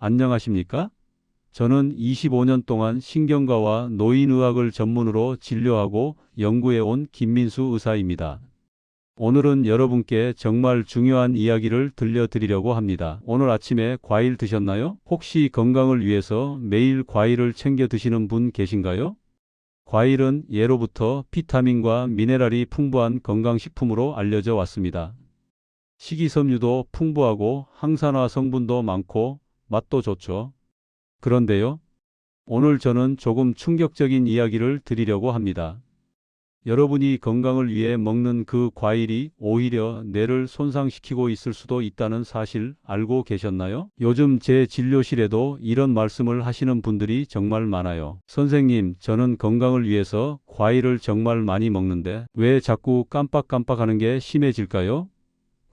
안녕하십니까? 저는 25년 동안 신경과와 노인의학을 전문으로 진료하고 연구해 온 김민수 의사입니다. 오늘은 여러분께 정말 중요한 이야기를 들려드리려고 합니다. 오늘 아침에 과일 드셨나요? 혹시 건강을 위해서 매일 과일을 챙겨 드시는 분 계신가요? 과일은 예로부터 비타민과 미네랄이 풍부한 건강식품으로 알려져 왔습니다. 식이섬유도 풍부하고 항산화 성분도 많고 맛도 좋죠. 그런데요, 오늘 저는 조금 충격적인 이야기를 드리려고 합니다. 여러분이 건강을 위해 먹는 그 과일이 오히려 뇌를 손상시키고 있을 수도 있다는 사실 알고 계셨나요? 요즘 제 진료실에도 이런 말씀을 하시는 분들이 정말 많아요. 선생님, 저는 건강을 위해서 과일을 정말 많이 먹는데 왜 자꾸 깜빡깜빡하는 게 심해질까요?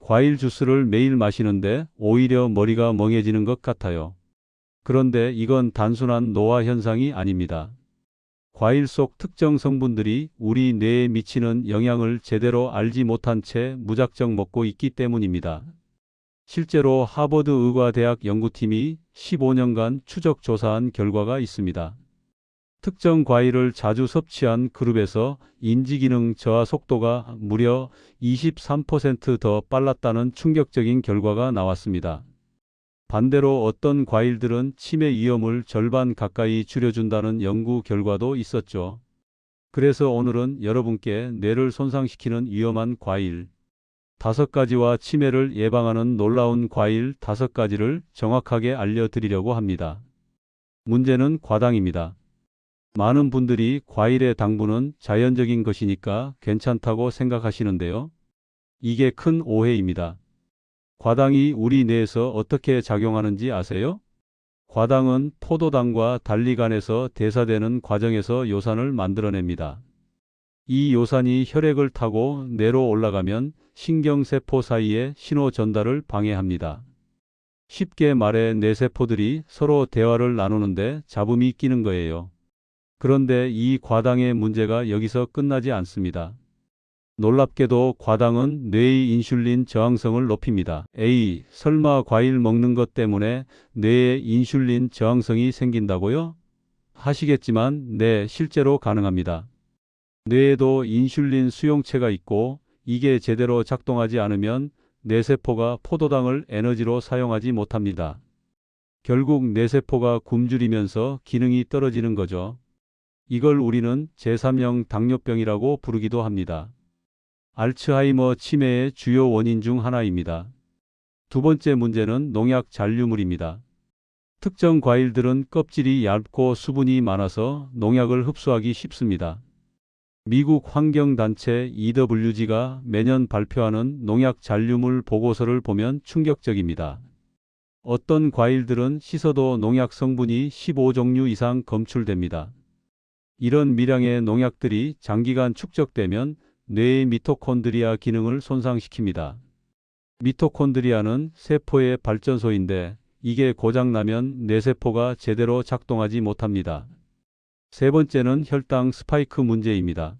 과일 주스를 매일 마시는데 오히려 머리가 멍해지는 것 같아요. 그런데 이건 단순한 노화 현상이 아닙니다. 과일 속 특정 성분들이 우리 뇌에 미치는 영향을 제대로 알지 못한 채 무작정 먹고 있기 때문입니다. 실제로 하버드 의과대학 연구팀이 15년간 추적 조사한 결과가 있습니다. 특정 과일을 자주 섭취한 그룹에서 인지기능 저하 속도가 무려 23% 더 빨랐다는 충격적인 결과가 나왔습니다. 반대로 어떤 과일들은 치매 위험을 절반 가까이 줄여준다는 연구 결과도 있었죠. 그래서 오늘은 여러분께 뇌를 손상시키는 위험한 과일 5가지와 치매를 예방하는 놀라운 과일 5가지를 정확하게 알려드리려고 합니다. 문제는 과당입니다. 많은 분들이 과일의 당분은 자연적인 것이니까 괜찮다고 생각하시는데요. 이게 큰 오해입니다. 과당이 우리 뇌에서 어떻게 작용하는지 아세요? 과당은 포도당과 달리 간에서 대사되는 과정에서 요산을 만들어냅니다. 이 요산이 혈액을 타고 뇌로 올라가면 신경세포 사이의 신호 전달을 방해합니다. 쉽게 말해 뇌세포들이 서로 대화를 나누는데 잡음이 끼는 거예요. 그런데 이 과당의 문제가 여기서 끝나지 않습니다. 놀랍게도 과당은 뇌의 인슐린 저항성을 높입니다. 에이, 설마 과일 먹는 것 때문에 뇌에 인슐린 저항성이 생긴다고요? 하시겠지만 네, 실제로 가능합니다. 뇌에도 인슐린 수용체가 있고 이게 제대로 작동하지 않으면 뇌세포가 포도당을 에너지로 사용하지 못합니다. 결국 뇌세포가 굶주리면서 기능이 떨어지는 거죠. 이걸 우리는 제3형 당뇨병이라고 부르기도 합니다. 알츠하이머 치매의 주요 원인 중 하나입니다. 두 번째 문제는 농약 잔류물입니다. 특정 과일들은 껍질이 얇고 수분이 많아서 농약을 흡수하기 쉽습니다. 미국 환경단체 EWG가 매년 발표하는 농약 잔류물 보고서를 보면 충격적입니다. 어떤 과일들은 씻어도 농약 성분이 15종류 이상 검출됩니다. 이런 미량의 농약들이 장기간 축적되면 뇌의 미토콘드리아 기능을 손상시킵니다. 미토콘드리아는 세포의 발전소인데 이게 고장나면 뇌세포가 제대로 작동하지 못합니다. 세 번째는 혈당 스파이크 문제입니다.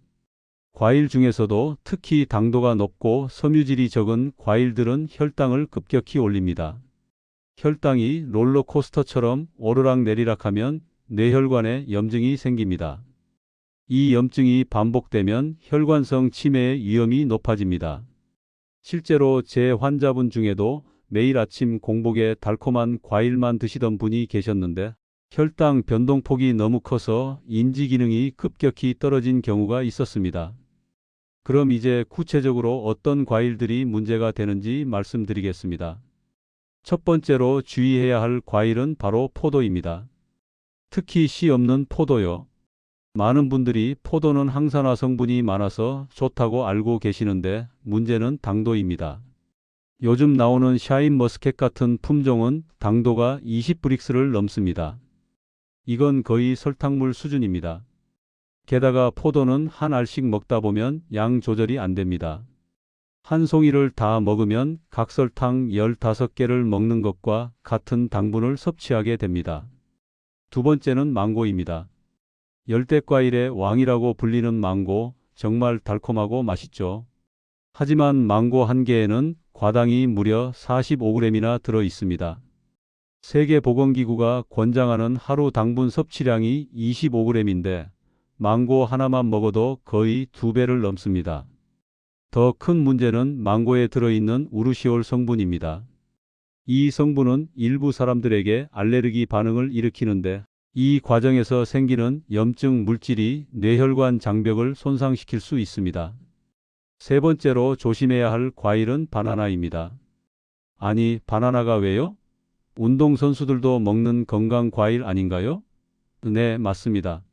과일 중에서도 특히 당도가 높고 섬유질이 적은 과일들은 혈당을 급격히 올립니다. 혈당이 롤러코스터처럼 오르락내리락하면 뇌혈관에 염증이 생깁니다. 이 염증이 반복되면 혈관성 치매의 위험이 높아집니다. 실제로 제 환자분 중에도 매일 아침 공복에 달콤한 과일만 드시던 분이 계셨는데 혈당 변동폭이 너무 커서 인지기능이 급격히 떨어진 경우가 있었습니다. 그럼 이제 구체적으로 어떤 과일들이 문제가 되는지 말씀드리겠습니다. 첫 번째로 주의해야 할 과일은 바로 포도입니다. 특히 씨 없는 포도요. 많은 분들이 포도는 항산화 성분이 많아서 좋다고 알고 계시는데 문제는 당도입니다. 요즘 나오는 샤인머스켓 같은 품종은 당도가 20브릭스를 넘습니다. 이건 거의 설탕물 수준입니다. 게다가 포도는 한 알씩 먹다 보면 양 조절이 안 됩니다. 한 송이를 다 먹으면 각설탕 15개를 먹는 것과 같은 당분을 섭취하게 됩니다. 두 번째는 망고입니다. 열대과일의 왕이라고 불리는 망고, 정말 달콤하고 맛있죠. 하지만 망고 한 개에는 과당이 무려 45g이나 들어 있습니다. 세계보건기구가 권장하는 하루 당분 섭취량이 25g인데 망고 하나만 먹어도 거의 2배를 넘습니다. 더 큰 문제는 망고에 들어있는 우르시올 성분입니다. 이 성분은 일부 사람들에게 알레르기 반응을 일으키는데 이 과정에서 생기는 염증 물질이 뇌혈관 장벽을 손상시킬 수 있습니다. 세 번째로 조심해야 할 과일은 바나나입니다. 아니, 바나나가 왜요? 운동선수들도 먹는 건강 과일 아닌가요? 네, 맞습니다.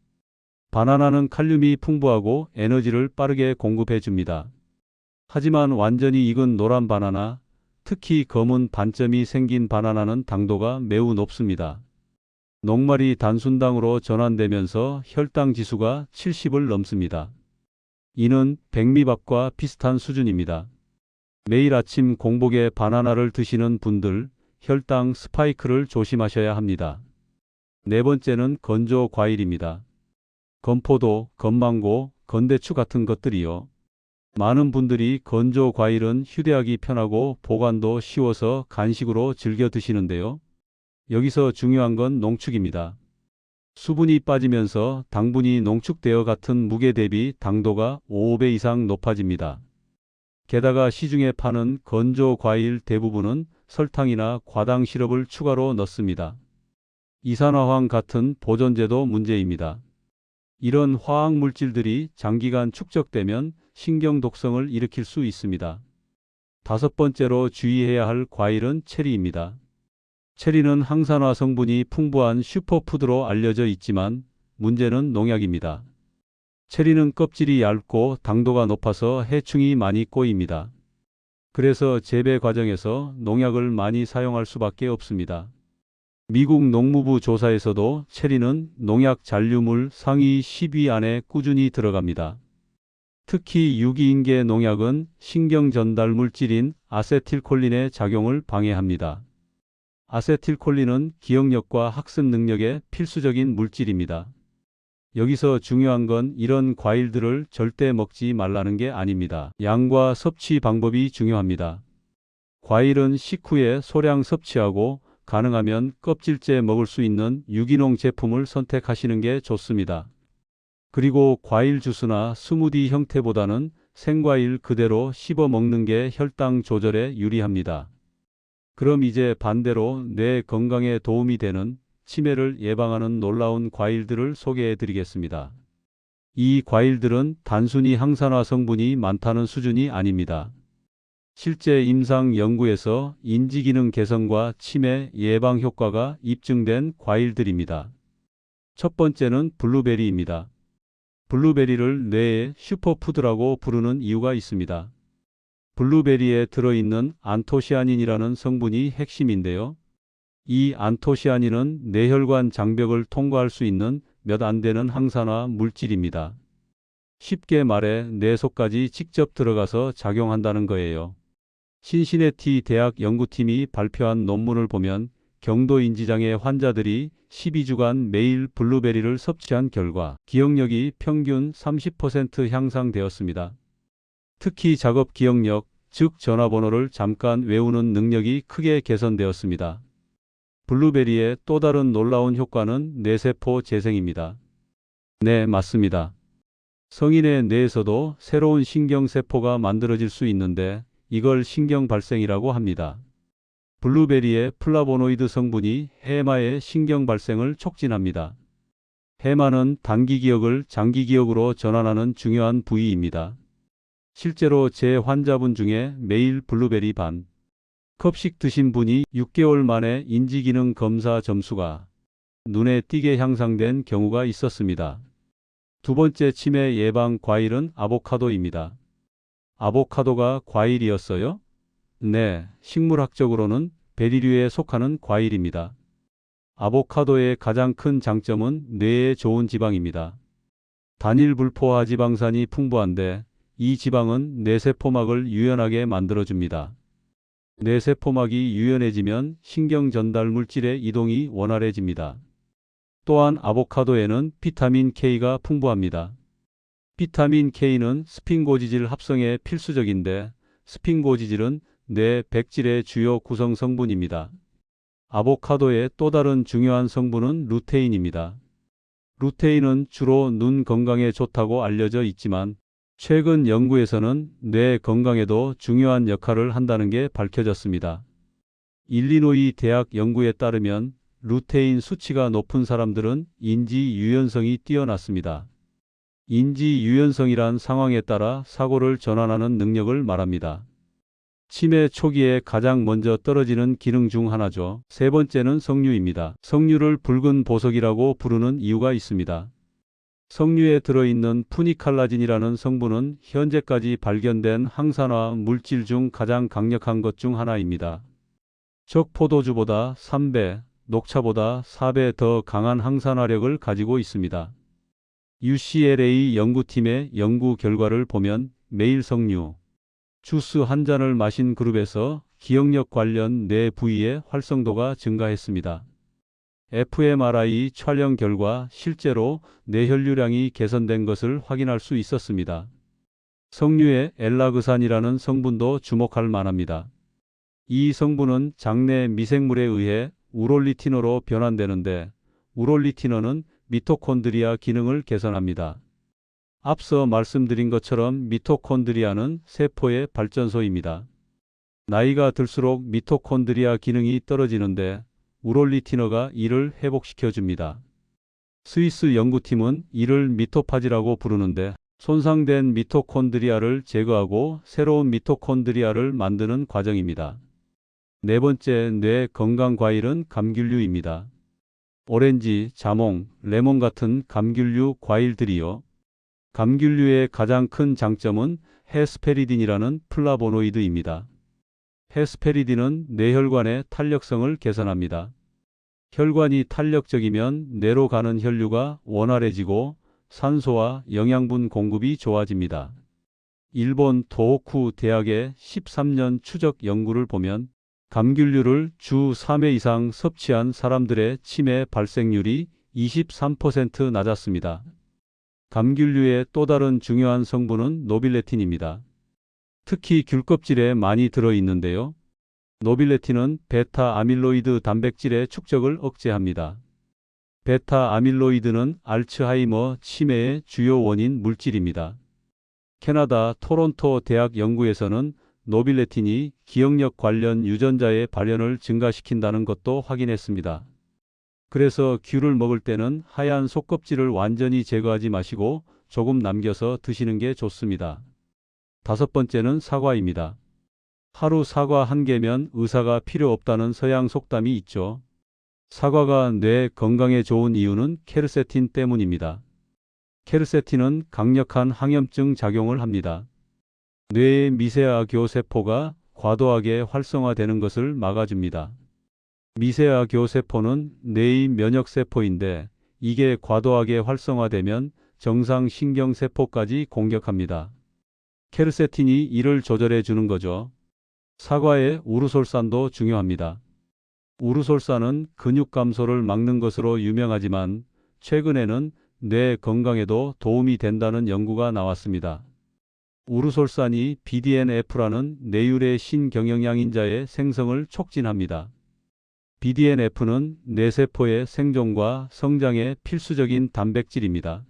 바나나는 칼륨이 풍부하고 에너지를 빠르게 공급해 줍니다. 하지만 완전히 익은 노란 바나나, 특히 검은 반점이 생긴 바나나는 당도가 매우 높습니다. 녹말이 단순당으로 전환되면서 혈당 지수가 70을 넘습니다. 이는 백미밥과 비슷한 수준입니다. 매일 아침 공복에 바나나를 드시는 분들, 혈당 스파이크를 조심하셔야 합니다. 네 번째는 건조 과일입니다. 건포도, 건망고, 건대추 같은 것들이요. 많은 분들이 건조 과일은 휴대하기 편하고 보관도 쉬워서 간식으로 즐겨 드시는데요. 여기서 중요한 건 농축입니다. 수분이 빠지면서 당분이 농축되어 같은 무게 대비 당도가 5배 이상 높아집니다. 게다가 시중에 파는 건조 과일 대부분은 설탕이나 과당 시럽을 추가로 넣습니다. 이산화황 같은 보존제도 문제입니다. 이런 화학 물질들이 장기간 축적되면 신경 독성을 일으킬 수 있습니다. 다섯 번째로 주의해야 할 과일은 체리입니다. 체리는 항산화 성분이 풍부한 슈퍼푸드로 알려져 있지만 문제는 농약입니다. 체리는 껍질이 얇고 당도가 높아서 해충이 많이 꼬입니다. 그래서 재배 과정에서 농약을 많이 사용할 수밖에 없습니다. 미국 농무부 조사에서도 체리는 농약 잔류물 상위 10위 안에 꾸준히 들어갑니다. 특히 유기인계 농약은 신경 전달 물질인 아세틸콜린의 작용을 방해합니다. 아세틸콜린은 기억력과 학습 능력에 필수적인 물질입니다. 여기서 중요한 건 이런 과일들을 절대 먹지 말라는 게 아닙니다. 양과 섭취 방법이 중요합니다. 과일은 식후에 소량 섭취하고 가능하면 껍질째 먹을 수 있는 유기농 제품을 선택하시는 게 좋습니다. 그리고 과일 주스나 스무디 형태보다는 생과일 그대로 씹어 먹는 게 혈당 조절에 유리합니다. 그럼 이제 반대로 뇌 건강에 도움이 되는 치매를 예방하는 놀라운 과일들을 소개해 드리겠습니다. 이 과일들은 단순히 항산화 성분이 많다는 수준이 아닙니다. 실제 임상 연구에서 인지기능 개선과 치매 예방 효과가 입증된 과일들입니다. 첫 번째는 블루베리입니다. 블루베리를 뇌의 슈퍼푸드라고 부르는 이유가 있습니다. 블루베리에 들어있는 안토시아닌이라는 성분이 핵심인데요. 이 안토시아닌은 뇌혈관 장벽을 통과할 수 있는 몇 안 되는 항산화 물질입니다. 쉽게 말해 뇌 속까지 직접 들어가서 작용한다는 거예요. 신시내티 대학 연구팀이 발표한 논문을 보면 경도인지장애 환자들이 12주간 매일 블루베리를 섭취한 결과 기억력이 평균 30% 향상되었습니다. 특히 작업 기억력, 즉 전화번호를 잠깐 외우는 능력이 크게 개선되었습니다. 블루베리의 또 다른 놀라운 효과는 뇌세포 재생입니다. 네, 맞습니다. 성인의 뇌에서도 새로운 신경세포가 만들어질 수 있는데 이걸 신경발생이라고 합니다. 블루베리의 플라보노이드 성분이 해마의 신경발생을 촉진합니다. 해마는 단기 기억을 장기 기억으로 전환하는 중요한 부위입니다. 실제로 제 환자분 중에 매일 블루베리 반 컵씩 드신 분이 6개월 만에 인지기능 검사 점수가 눈에 띄게 향상된 경우가 있었습니다. 두 번째 치매 예방 과일은 아보카도입니다. 아보카도가 과일이었어요? 네, 식물학적으로는 베리류에 속하는 과일입니다. 아보카도의 가장 큰 장점은 뇌에 좋은 지방입니다. 단일 불포화 지방산이 풍부한데 이 지방은 뇌세포막을 유연하게 만들어줍니다. 뇌세포막이 유연해지면 신경 전달 물질의 이동이 원활해집니다. 또한 아보카도에는 비타민 K가 풍부합니다. 비타민 K는 스핑고지질 합성에 필수적인데 스핑고지질은 뇌 백질의 주요 구성 성분입니다. 아보카도의 또 다른 중요한 성분은 루테인입니다. 루테인은 주로 눈 건강에 좋다고 알려져 있지만 최근 연구에서는 뇌 건강에도 중요한 역할을 한다는 게 밝혀졌습니다. 일리노이 대학 연구에 따르면 루테인 수치가 높은 사람들은 인지 유연성이 뛰어났습니다. 인지 유연성이란 상황에 따라 사고를 전환하는 능력을 말합니다. 치매 초기에 가장 먼저 떨어지는 기능 중 하나죠. 세 번째는 석류입니다. 석류를 붉은 보석이라고 부르는 이유가 있습니다. 석류에 들어있는 푸니칼라진이라는 성분은 현재까지 발견된 항산화 물질 중 가장 강력한 것 중 하나입니다. 적 포도주보다 3배, 녹차보다 4배 더 강한 항산화력을 가지고 있습니다. UCLA 연구팀의 연구 결과를 보면 매일 석류 주스 한 잔을 마신 그룹에서 기억력 관련 뇌 부위의 활성도가 증가했습니다. fMRI 촬영 결과 실제로 뇌혈류량이 개선된 것을 확인할 수 있었습니다. 석류의 엘라그산이라는 성분도 주목할 만합니다. 이 성분은 장내 미생물에 의해 우롤리티너로 변환되는데 우롤리티너는 미토콘드리아 기능을 개선합니다. 앞서 말씀드린 것처럼 미토콘드리아는 세포의 발전소입니다. 나이가 들수록 미토콘드리아 기능이 떨어지는데 우롤리티너가 이를 회복시켜 줍니다. 스위스 연구팀은 이를 미토파지라고 부르는데 손상된 미토콘드리아를 제거하고 새로운 미토콘드리아를 만드는 과정입니다. 네 번째 뇌 건강 과일은 감귤류입니다. 오렌지, 자몽, 레몬 같은 감귤류 과일들이요. 감귤류의 가장 큰 장점은 헤스페리딘이라는 플라보노이드입니다. 헤스페리딘은 뇌혈관의 탄력성을 개선합니다. 혈관이 탄력적이면 뇌로 가는 혈류가 원활해지고 산소와 영양분 공급이 좋아집니다. 일본 도호쿠 대학의 13년 추적 연구를 보면 감귤류를 주 3회 이상 섭취한 사람들의 치매 발생률이 23% 낮았습니다. 감귤류의 또 다른 중요한 성분은 노빌레틴입니다. 특히 귤 껍질에 많이 들어있는데요. 노빌레틴은 베타 아밀로이드 단백질의 축적을 억제합니다. 베타 아밀로이드는 알츠하이머 치매의 주요 원인 물질입니다. 캐나다 토론토 대학 연구에서는 노빌레틴이 기억력 관련 유전자의 발현을 증가시킨다는 것도 확인했습니다. 그래서 귤을 먹을 때는 하얀 속껍질을 완전히 제거하지 마시고 조금 남겨서 드시는 게 좋습니다. 다섯 번째는 사과입니다. 하루 사과 한 개면 의사가 필요 없다는 서양 속담이 있죠. 사과가 뇌 건강에 좋은 이유는 케르세틴 때문입니다. 케르세틴은 강력한 항염증 작용을 합니다. 뇌의 미세아교 세포가 과도하게 활성화되는 것을 막아줍니다. 미세아교 세포는 뇌의 면역세포인데 이게 과도하게 활성화되면 정상 신경세포까지 공격합니다. 케르세틴이 이를 조절해 주는 거죠. 사과의 우르솔산도 중요합니다. 우르솔산은 근육 감소를 막는 것으로 유명하지만 최근에는 뇌 건강에도 도움이 된다는 연구가 나왔습니다. 우르솔산이 BDNF라는 뇌율의 신경영양인자의 생성을 촉진합니다. BDNF는 뇌세포의 생존과 성장에 필수적인 단백질입니다.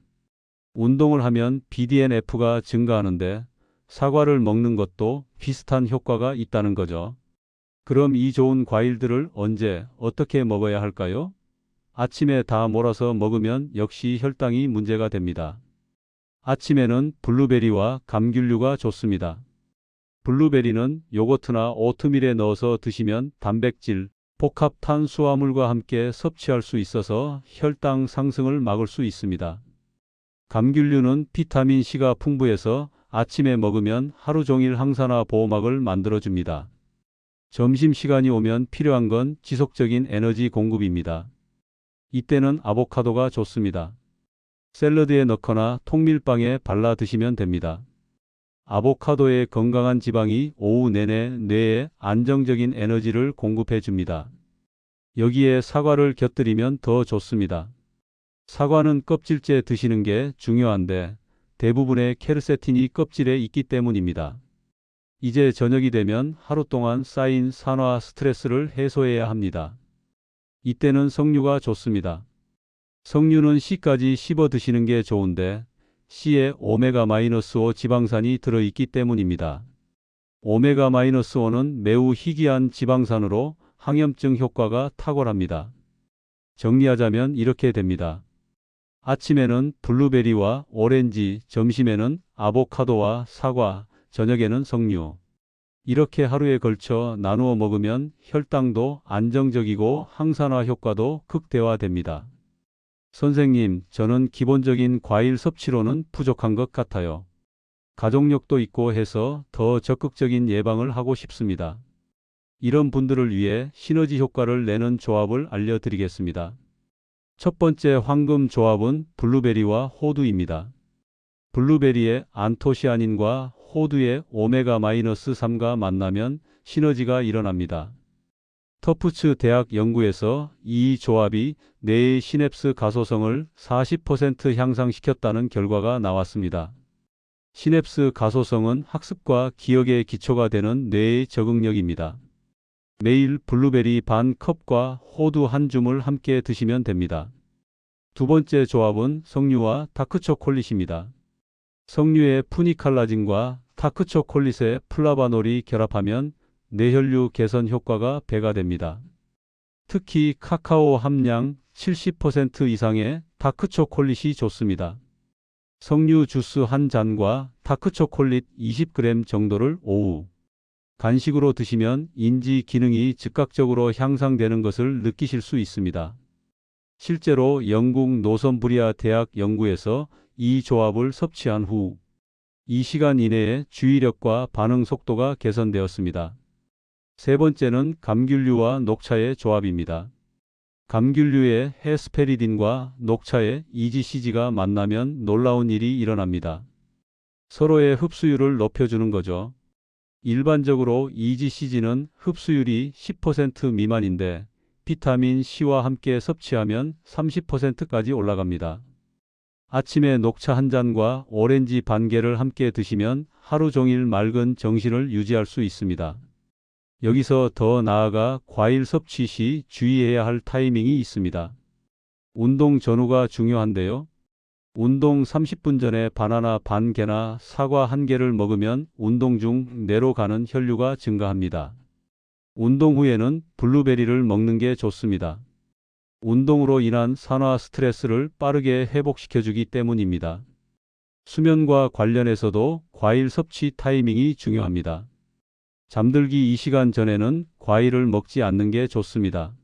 운동을 하면 BDNF가 증가하는데 사과를 먹는 것도 비슷한 효과가 있다는 거죠. 그럼 이 좋은 과일들을 언제, 어떻게 먹어야 할까요? 아침에 다 몰아서 먹으면 역시 혈당이 문제가 됩니다. 아침에는 블루베리와 감귤류가 좋습니다. 블루베리는 요거트나 오트밀에 넣어서 드시면 단백질, 복합 탄수화물과 함께 섭취할 수 있어서 혈당 상승을 막을 수 있습니다. 감귤류는 비타민C가 풍부해서 아침에 먹으면 하루 종일 항산화 보호막을 만들어줍니다. 점심시간이 오면 필요한 건 지속적인 에너지 공급입니다. 이때는 아보카도가 좋습니다. 샐러드에 넣거나 통밀빵에 발라 드시면 됩니다. 아보카도의 건강한 지방이 오후 내내 뇌에 안정적인 에너지를 공급해 줍니다. 여기에 사과를 곁들이면 더 좋습니다. 사과는 껍질째 드시는 게 중요한데 대부분의 케르세틴이 껍질에 있기 때문입니다. 이제 저녁이 되면 하루 동안 쌓인 산화 스트레스를 해소해야 합니다. 이때는 석류가 좋습니다. 석류는 C까지 씹어 드시는 게 좋은데 C에 오메가-5 지방산이 들어있기 때문입니다. 오메가-5는 매우 희귀한 지방산으로 항염증 효과가 탁월합니다. 정리하자면 이렇게 됩니다. 아침에는 블루베리와 오렌지, 점심에는 아보카도와 사과, 저녁에는 석류. 이렇게 하루에 걸쳐 나누어 먹으면 혈당도 안정적이고 항산화 효과도 극대화됩니다. 선생님, 저는 기본적인 과일 섭취로는 부족한 것 같아요. 가족력도 있고 해서 더 적극적인 예방을 하고 싶습니다. 이런 분들을 위해 시너지 효과를 내는 조합을 알려드리겠습니다. 첫 번째 황금 조합은 블루베리와 호두입니다. 블루베리의 안토시아닌과 호두의 오메가-3가 만나면 시너지가 일어납니다. 터프츠 대학 연구에서 이 조합이 뇌의 시냅스 가소성을 40% 향상시켰다는 결과가 나왔습니다. 시냅스 가소성은 학습과 기억의 기초가 되는 뇌의 적응력입니다. 매일 블루베리 반 컵과 호두 한 줌을 함께 드시면 됩니다. 두 번째 조합은 석류와 다크초콜릿입니다. 석류의 푸니칼라진과 다크초콜릿의 플라바놀이 결합하면 뇌혈류 개선 효과가 배가 됩니다. 특히 카카오 함량 70% 이상의 다크초콜릿이 좋습니다. 석류 주스 한 잔과 다크초콜릿 20g 정도를 오후 간식으로 드시면 인지 기능이 즉각적으로 향상되는 것을 느끼실 수 있습니다. 실제로 영국 노선부리아 대학 연구에서 이 조합을 섭취한 후 2시간 이내에 주의력과 반응 속도가 개선되었습니다. 세 번째는 감귤류와 녹차의 조합입니다. 감귤류의 헤스페리딘과 녹차의 EGCG가 만나면 놀라운 일이 일어납니다. 서로의 흡수율을 높여주는 거죠. 일반적으로 EGCG는 흡수율이 10% 미만인데 비타민 C와 함께 섭취하면 30%까지 올라갑니다. 아침에 녹차 한 잔과 오렌지 반 개를 함께 드시면 하루 종일 맑은 정신을 유지할 수 있습니다. 여기서 더 나아가 과일 섭취 시 주의해야 할 타이밍이 있습니다. 운동 전후가 중요한데요. 운동 30분 전에 바나나 반 개나 사과 한 개를 먹으면 운동 중 뇌로 가는 혈류가 증가합니다. 운동 후에는 블루베리를 먹는 게 좋습니다. 운동으로 인한 산화 스트레스를 빠르게 회복시켜주기 때문입니다. 수면과 관련해서도 과일 섭취 타이밍이 중요합니다. 잠들기 2시간 전에는 과일을 먹지 않는 게 좋습니다.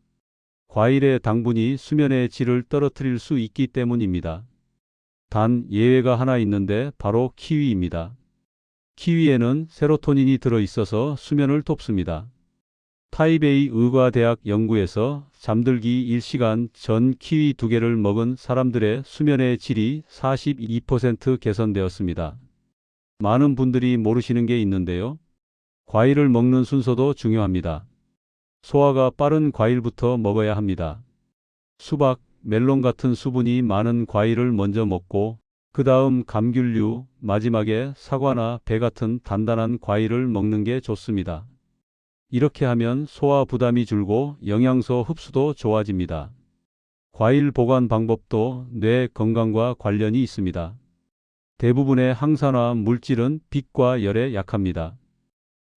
과일의 당분이 수면의 질을 떨어뜨릴 수 있기 때문입니다. 단 예외가 하나 있는데 바로 키위입니다. 키위에는 세로토닌이 들어있어서 수면을 돕습니다. 타이베이 의과대학 연구에서 잠들기 1시간 전 키위 2개를 먹은 사람들의 수면의 질이 42% 개선되었습니다. 많은 분들이 모르시는 게 있는데요. 과일을 먹는 순서도 중요합니다. 소화가 빠른 과일부터 먹어야 합니다. 수박, 멜론 같은 수분이 많은 과일을 먼저 먹고 그 다음 감귤류, 마지막에 사과나 배 같은 단단한 과일을 먹는 게 좋습니다. 이렇게 하면 소화 부담이 줄고 영양소 흡수도 좋아집니다. 과일 보관 방법도 뇌 건강과 관련이 있습니다. 대부분의 항산화 물질은 빛과 열에 약합니다.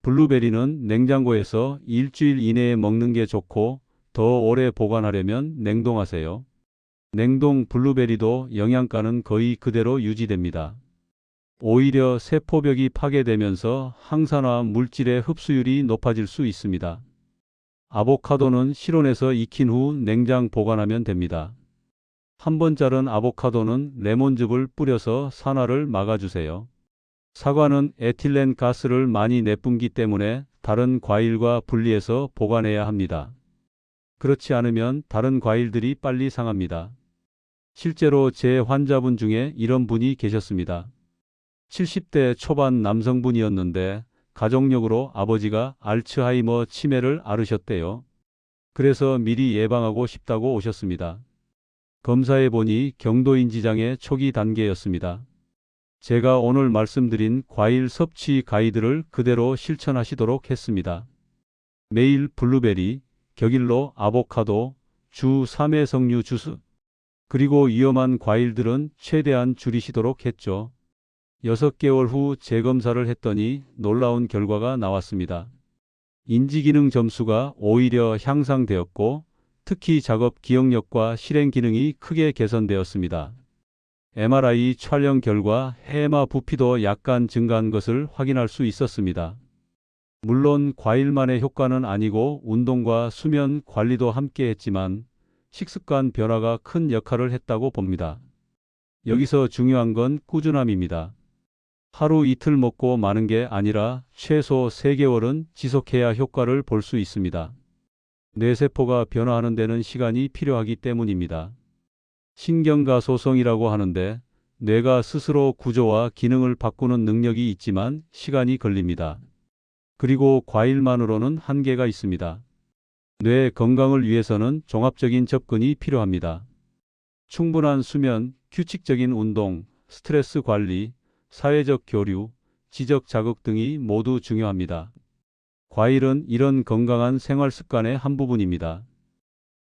블루베리는 냉장고에서 일주일 이내에 먹는 게 좋고 더 오래 보관하려면 냉동하세요. 냉동 블루베리도 영양가는 거의 그대로 유지됩니다. 오히려 세포벽이 파괴되면서 항산화 물질의 흡수율이 높아질 수 있습니다. 아보카도는 실온에서 익힌 후 냉장 보관하면 됩니다. 한 번 자른 아보카도는 레몬즙을 뿌려서 산화를 막아주세요. 사과는 에틸렌 가스를 많이 내뿜기 때문에 다른 과일과 분리해서 보관해야 합니다. 그렇지 않으면 다른 과일들이 빨리 상합니다. 실제로 제 환자분 중에 이런 분이 계셨습니다. 70대 초반 남성분이었는데 가족력으로 아버지가 알츠하이머 치매를 앓으셨대요. 그래서 미리 예방하고 싶다고 오셨습니다. 검사해 보니 경도인지장의 초기 단계였습니다. 제가 오늘 말씀드린 과일 섭취 가이드를 그대로 실천하시도록 했습니다. 매일 블루베리, 격일로 아보카도, 주 3회 석류 주스, 그리고 위험한 과일들은 최대한 줄이시도록 했죠. 6개월 후 재검사를 했더니 놀라운 결과가 나왔습니다. 인지기능 점수가 오히려 향상되었고, 특히 작업 기억력과 실행 기능이 크게 개선되었습니다. MRI 촬영 결과 해마 부피도 약간 증가한 것을 확인할 수 있었습니다. 물론 과일만의 효과는 아니고 운동과 수면 관리도 함께 했지만 식습관 변화가 큰 역할을 했다고 봅니다. 여기서 중요한 건 꾸준함입니다. 하루 이틀 먹고 마는 게 아니라 최소 3개월은 지속해야 효과를 볼 수 있습니다. 뇌세포가 변화하는 데는 시간이 필요하기 때문입니다. 신경가 소성이라고 하는데 뇌가 스스로 구조와 기능을 바꾸는 능력이 있지만 시간이 걸립니다. 그리고 과일만으로는 한계가 있습니다. 뇌 건강을 위해서는 종합적인 접근이 필요합니다. 충분한 수면, 규칙적인 운동, 스트레스 관리, 사회적 교류, 지적 자극 등이 모두 중요합니다. 과일은 이런 건강한 생활 습관의 한 부분입니다.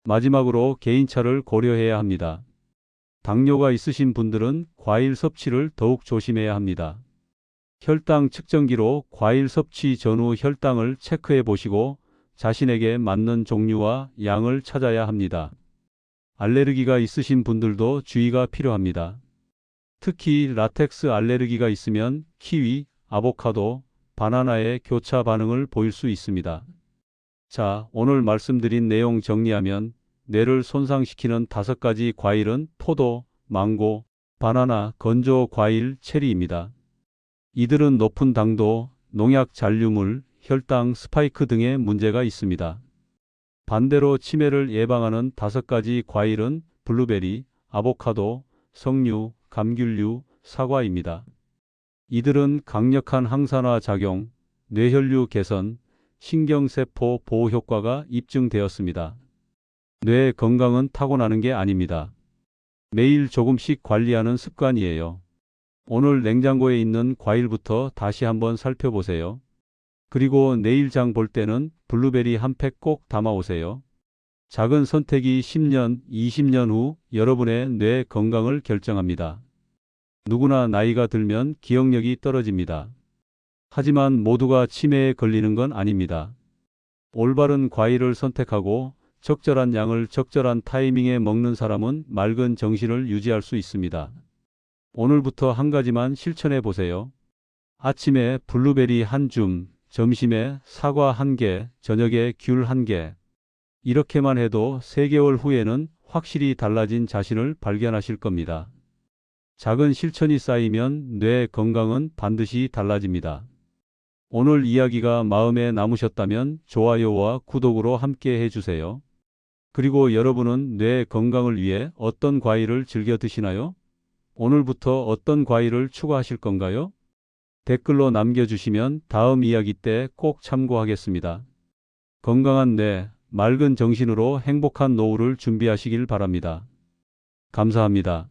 마지막으로 개인차를 고려해야 합니다. 당뇨가 있으신 분들은 과일 섭취를 더욱 조심해야 합니다. 혈당 측정기로 과일 섭취 전후 혈당을 체크해 보시고 자신에게 맞는 종류와 양을 찾아야 합니다. 알레르기가 있으신 분들도 주의가 필요합니다. 특히 라텍스 알레르기가 있으면 키위, 아보카도, 바나나의 교차 반응을 보일 수 있습니다. 자, 오늘 말씀드린 내용 정리하면 뇌를 손상시키는 5가지 과일은 포도, 망고, 바나나, 건조 과일, 체리입니다. 이들은 높은 당도, 농약 잔류물, 혈당 스파이크 등의 문제가 있습니다. 반대로 치매를 예방하는 5가지 과일은 블루베리, 아보카도, 석류, 감귤류, 사과입니다. 이들은 강력한 항산화 작용, 뇌혈류 개선, 신경세포 보호 효과가 입증되었습니다. 뇌 건강은 타고나는 게 아닙니다. 매일 조금씩 관리하는 습관이에요. 오늘 냉장고에 있는 과일부터 다시 한번 살펴보세요. 그리고 내일 장 볼 때는 블루베리 한 팩 꼭 담아오세요. 작은 선택이 10년, 20년 후 여러분의 뇌 건강을 결정합니다. 누구나 나이가 들면 기억력이 떨어집니다. 하지만 모두가 치매에 걸리는 건 아닙니다. 올바른 과일을 선택하고 적절한 양을 적절한 타이밍에 먹는 사람은 맑은 정신을 유지할 수 있습니다. 오늘부터 한 가지만 실천해 보세요. 아침에 블루베리 한 줌, 점심에 사과 1개, 저녁에 귤 1개. 이렇게만 해도 3개월 후에는 확실히 달라진 자신을 발견하실 겁니다. 작은 실천이 쌓이면 뇌 건강은 반드시 달라집니다. 오늘 이야기가 마음에 남으셨다면 좋아요와 구독으로 함께 해주세요. 그리고 여러분은 뇌 건강을 위해 어떤 과일을 즐겨 드시나요? 오늘부터 어떤 과일을 추가하실 건가요? 댓글로 남겨주시면 다음 이야기 때 꼭 참고하겠습니다. 건강한 뇌, 맑은 정신으로 행복한 노후를 준비하시길 바랍니다. 감사합니다.